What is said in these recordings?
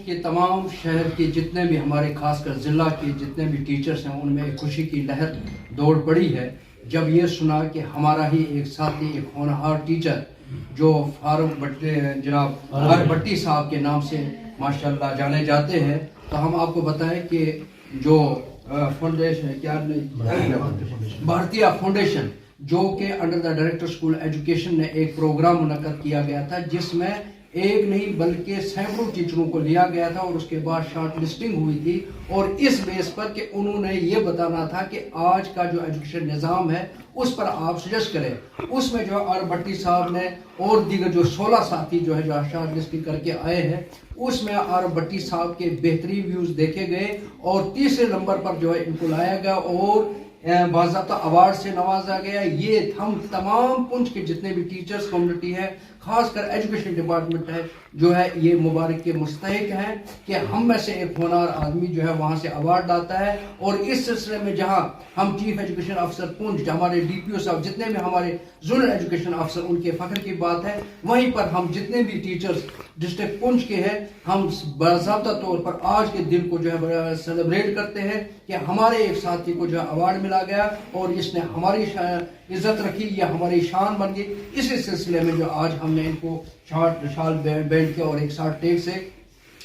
के तमाम शहर के जितने भी हमारे खासकर ज़िला के जितने भी टीचर्स हैं उनमें एक खुशी की लहर दौड़ पड़ी है जब ये सुना कि हमारा ही एक साथी एक होनहार टीचर जो फारूक जनाब आर भट्टी साहब के नाम से माशाल्लाह जाने जाते हैं। तो हम आपको बताएं कि जो फाउंडेशन क्या भारतीय फाउंडेशन जो कि under the director school education ने एक प्रोग्राम मुनक्कद किया गया था जिसमें एक नहीं बल्कि सैकड़ों टीचरों को लिया गया था और उसके बाद शॉर्ट लिस्टिंग हुई थी और इस बेस पर कि उन्होंने ये बताना था कि आज का जो एजुकेशन निज़ाम है उस पर आप सजेस्ट करें। उसमें जो आर भट्टी साहब ने और दीगर जो 16 साथी जो है जो शॉर्ट लिस्टिंग करके आए हैं उसमें आर भट्टी साहब के बेहतरीन व्यूज़ देखे गए और तीसरे नंबर पर जो है इनको लाया गया और बाज़ाब्ता अवार्ड से नवाजा गया। ये हम तमाम पुंछ के जितने भी टीचर्स कम्युनिटी है खासकर एजुकेशन डिपार्टमेंट है जो है ये मुबारक के मुस्तहिक हैं कि हम में से एक होनहार आदमी जो है वहाँ से अवार्ड लाता है। और इस सिलसिले में जहाँ हम चीफ एजुकेशन अफसर पुंछ हमारे DPO साहब जितने भी हमारे जोनल एजुकेशन अफसर उनके फ़ख्र की बात है वहीं पर हम जितने भी टीचर्स डिस्ट्रिक्ट पुंछ के हैं हम बाज़ाब्ता तौर पर आज के दिन को जो है सेलिब्रेट करते हैं कि हमारे एक साथी को जो है अवार्ड मिला गया और इसने हमारी इज्जत रखी या हमारी शान बन गई। इसी सिलसिले में जो आज हमने इनको शाल बैंड किया और एक साथ टेक से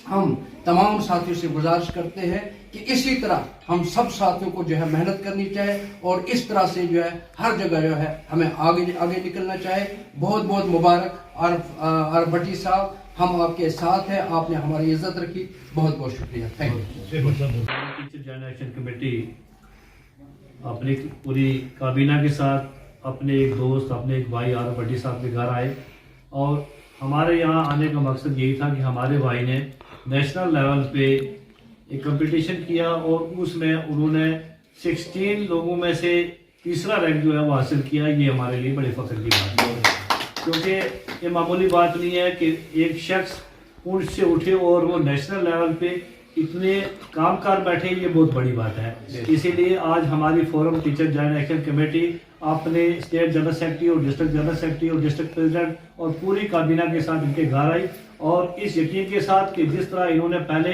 हम तमाम साथियों से गुजारिश करते हैं कि इसी तरह हम सब साथियों को जो है मेहनत करनी चाहिए और इस तरह से जो है हर जगह जो है हमें आगे निकलना चाहिए। बहुत बहुत मुबारक आर भट्टी साहब, हम आपके साथ हैं, आपने हमारी इज्जत रखी, बहुत बहुत शुक्रिया। Thank you. Teacher joint action committee अपनी पूरी काबीना के साथ अपने एक दोस्त अपने एक भाई आर भट्टी साहब के घर आए और हमारे यहाँ आने का मकसद यही था कि हमारे भाई ने नेशनल लेवल पे एक कंपटीशन किया और उसमें उन्होंने 16 लोगों में से तीसरा रैंक जो है वो हासिल किया। ये हमारे लिए बड़े फख्र की बात है क्योंकि ये मामूली बात नहीं है कि एक शख्स पुंछ से उठे और वो नेशनल लेवल पे इतने काम कर बैठे, ये बहुत बड़ी बात है। इसीलिए आज हमारी forum teacher joint action committee अपने स्टेट जनरल सेक्रेटरी और डिस्ट्रिक्ट जनरल सेक्रेटरी और डिस्ट्रिक्ट प्रेसिडेंट और पूरी काबीना के साथ इनके घर आई और इस यकीन के साथ कि जिस तरह इन्होंने पहले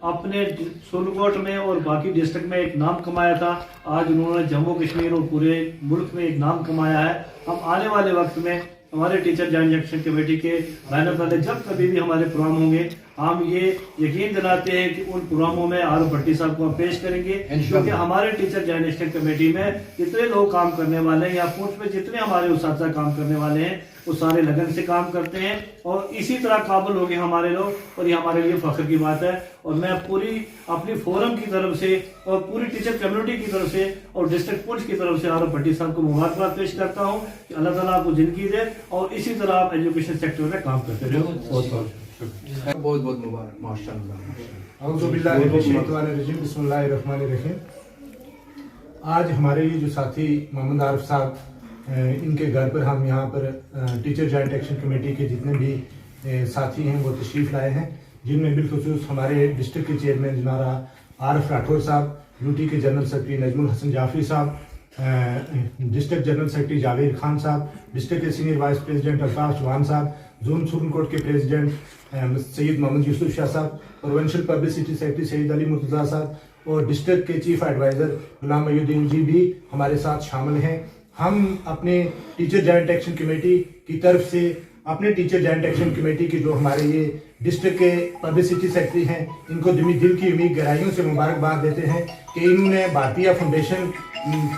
अपने सोलकोट में और बाकी डिस्ट्रिक्ट में एक नाम कमाया था, आज उन्होंने जम्मू कश्मीर और पूरे मुल्क में एक नाम कमाया है। हम आने वाले वक्त में हमारे टीचर जॉइंट एक्शन कमेटी के बैनर वाले जब कभी भी हमारे प्रोग्राम होंगे हम ये यकीन दिलाते हैं कि उन प्रोग्रामों में आर भट्टी साहब को हम पेश करेंगे क्योंकि हमारे टीचर जॉइंट एक्शन कमेटी में जितने लोग काम करने वाले हैं या पुंछ में जितने हमारे उस्ताद काम करने वाले हैं वो सारे लगन से काम करते हैं और इसी तरह काबिल हो गए हमारे लोग और ये हमारे लिए फख्र की बात है। और मैं पूरी अपनी फोरम की तरफ से और पूरी टीचर कम्युनिटी की तरफ से और डिस्ट्रिक्ट पुंछ की तरफ से आर भट्टी साहब को मुबारकबाद पेश करता हूँ कि अल्लाह ताला आपको जिंदगी दे और इसी तरह आप एजुकेशन सेक्टर में काम करते रहो। बहुत बहुत मुबारक माशाअल्लाह। आज हमारे ये जो साथी मोहम्मद आरिफ साहब इनके घर पर हम यहाँ पर टीचर जॉइंट एक्शन कमेटी के जितने भी साथी हैं वो तशरीफ़ लाए हैं जिनमें बिलखुसूस हमारे डिस्ट्रिक्ट के चेयरमैन जनारा आरिफ राठौर साहब, यूटी के general secretary Najmul Hasan Jafri sahab, district general secretary Javed Khan sahab, district के senior vice president Altaf Chauhan sahab, zone Surankote के president Syed Mohammad Yusuf Shah sahab, provincial publicity secretary Syed Ali Murtaza sahab और डिस्ट्रिक्ट के चीफ एडवाइज़र गुलाम मयूद्दीन जी भी हमारे साथ शामिल हैं। हम अपने टीचर जॉइंट एक्शन कमेटी की तरफ से अपने टीचर जॉइंट एक्शन कमेटी के जो हमारे ये डिस्ट्रिक्ट के पब्लिसिटी सेक्रेटरी हैं इनको दिल की उम्मीद गहराइयों से मुबारकबाद देते हैं कि इन्होंने भारतीय फाउंडेशन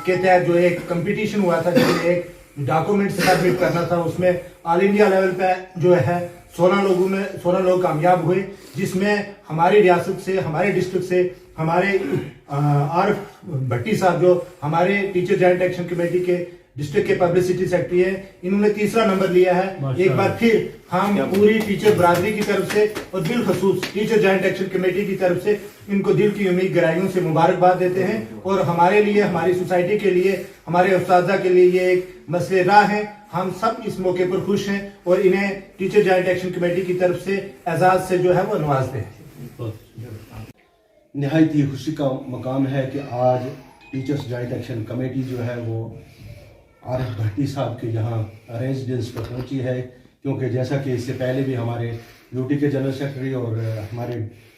के तहत जो एक कंपटीशन हुआ था जिसमें एक डॉक्यूमेंट सबमिट करना था उसमें ऑल इंडिया लेवल पे जो है 16 लोग कामयाब हुए जिसमें हमारी रियासत से हमारे डिस्ट्रिक्ट से हमारे आर भट्टी साहब जो हमारे टीचर जॉइंट एक्शन कमेटी के डिस्ट्रिक्ट के पब्लिसिटी सेक्रेटरी है इन्होंने तीसरा नंबर लिया है। एक बार फिर हम पूरी टीचर बरादरी की तरफ से और बिलखसूस टीचर जॉइंट एक्शन कमेटी की तरफ से इनको दिल की उम्मीद गहराइयों से मुबारकबाद देते हैं और हमारे लिए हमारी सोसाइटी के लिए हमारे उस्तादा के लिए ये एक मसले राह है। हम सब इस मौके पर खुश हैं और इन्हें टीचर जॉइंट एक्शन कमेटी की तरफ से एजाज से जो है वो नवाजते हैं। निहायत ही खुशी का मकाम है कि आज टीचर्स जॉइंट एक्शन कमेटी जो है वो आरिफ भट्टी साहब के यहाँ रेजिडेंस पर पहुँची है क्योंकि जैसा कि इससे पहले भी हमारे यूटी के जनरल सेक्रेटरी और हमारे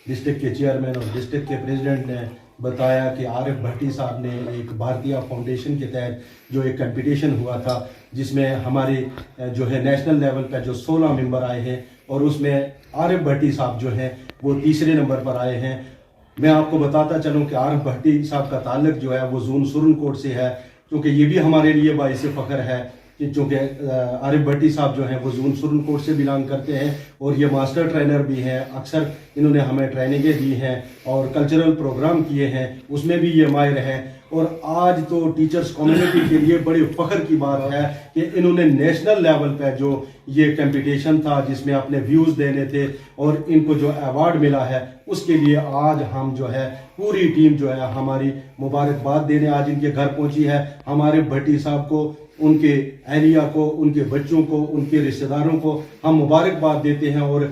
डिस्ट्रिक्ट के चेयरमैन और डिस्ट्रिक्ट के प्रेसिडेंट ने बताया कि आरिफ भट्टी साहब ने एक भारतीय फाउंडेशन के तहत जो एक कंपटीशन हुआ था, जिसमें हमारे जो है नेशनल लेवल पर जो 16 मेंबर आए हैं और उसमें आरिफ भट्टी साहब जो हैं वो तीसरे नंबर पर आए हैं। मैं आपको बताता चलूं कि आरिफ भट्टी साहब का ताल्लुक जो है वो जून सुरनकोट से है, क्योंकि ये भी हमारे लिए बाइस फ़ख्र है कि चूँकि आरिफ भट्टी साहब जो हैं वो जून सुरनकोट से बिलोंग करते हैं और ये मास्टर ट्रेनर भी हैं। अक्सर इन्होंने हमें ट्रेनिंगें दी हैं और कल्चरल प्रोग्राम किए हैं, उसमें भी ये माहिर हैं। और आज तो टीचर्स कम्युनिटी के लिए बड़े फ़ख्र की बात है कि इन्होंने नेशनल लेवल पर जो ये कंपटीशन था जिसमें अपने व्यूज़ देने थे और इनको जो अवार्ड मिला है, उसके लिए आज हम जो है पूरी टीम जो है हमारी मुबारकबाद देने आज इनके घर पहुंची है। हमारे भट्टी साहब को, उनके अहलिया को, उनके बच्चों को, उनके रिश्तेदारों को हम मुबारकबाद देते हैं और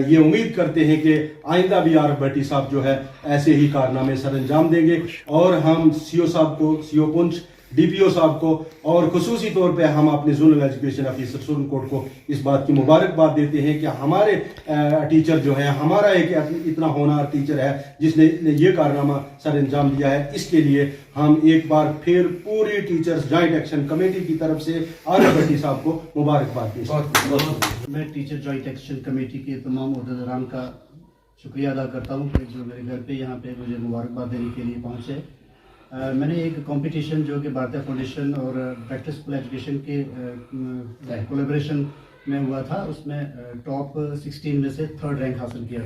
ये उम्मीद करते हैं कि आइंदा भी आरिफ भट्टी साहब जो है ऐसे ही कारनामे सर अंजाम देंगे। और हम सीओ साहब को, सीओ पुंछ, डीपीओ साहब को और खुसूसी तौर पे हम अपने जोनल एजुकेशन ऑफिसर सुरनकोट को इस बात की मुबारकबाद देते हैं कि हमारे टीचर जो है, हमारा एक इतना होनहार टीचर है जिसने ये कारनामा सर अंजाम दिया है। इसके लिए हम एक बार फिर पूरी टीचर्स जॉइंट एक्शन कमेटी की तरफ से आरिफ भट्टी साहब को मुबारकबाद देते हैं। मैं टीचर जॉइंट एक्शन कमेटी के तमाम उहदेदारान का शुक्रिया अदा करता हूँ कि जो मेरे घर पे यहाँ पे मुझे मुबारकबाद देने के लिए पहुँचे। मैंने एक कंपटीशन जो कि भारतीय फाउंडेशन और प्रैक्टिस स्कूल एजुकेशन के कोलैबोरेशन में हुआ था, उसमें टॉप 16 में से 3rd रैंक हासिल किया।